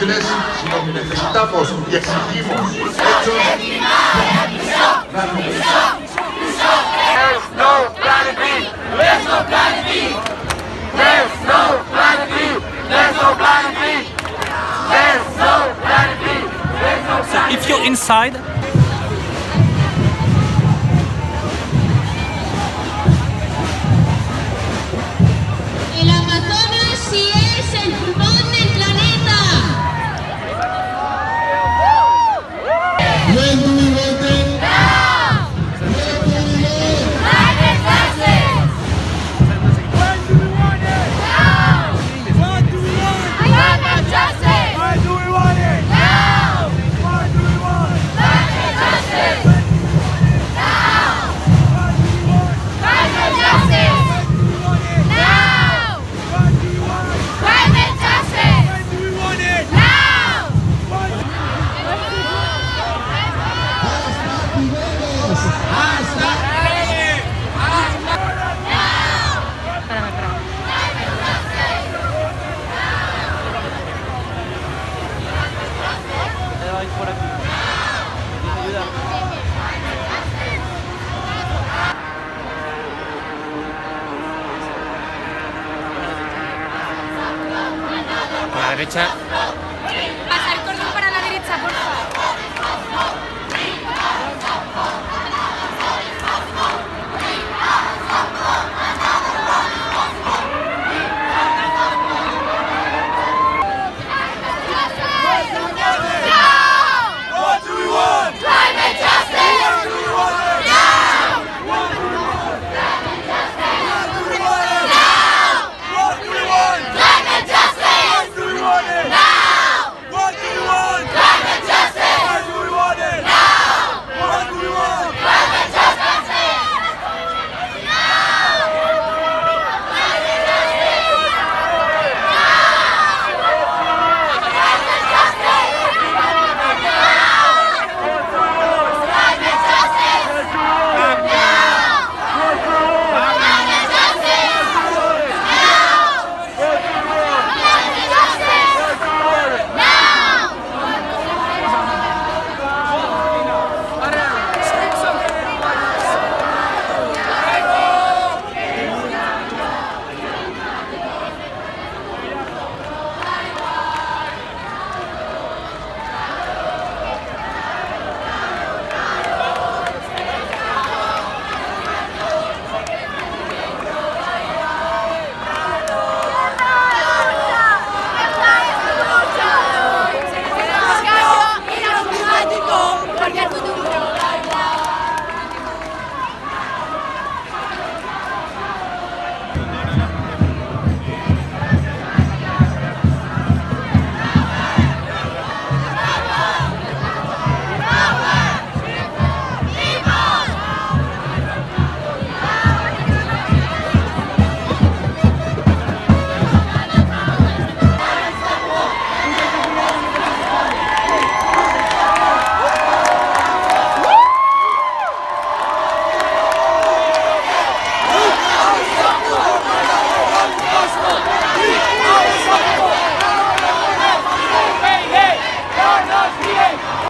inútiles, sino que necesitamos y exigimos hechos. There's no plan B. There's no plan B. There's no plan B. There's no plan B. There's no plan B. There's no plan B. If you're inside, El Amazonas sí es el pulmón del planeta. When do we want it? Now. When do we want Climate justice. When do we want it? Now. What do we want? Climate justice. When do we want it? Now. What do we want? Climate justice. Now. What do we want? Climate justice. When do we want it? Now. What do we want? Climate justice. When do we want it? Now. What do por aquí. Ayuda. Por la derecha. Pasar cordón para la derecha, por favor.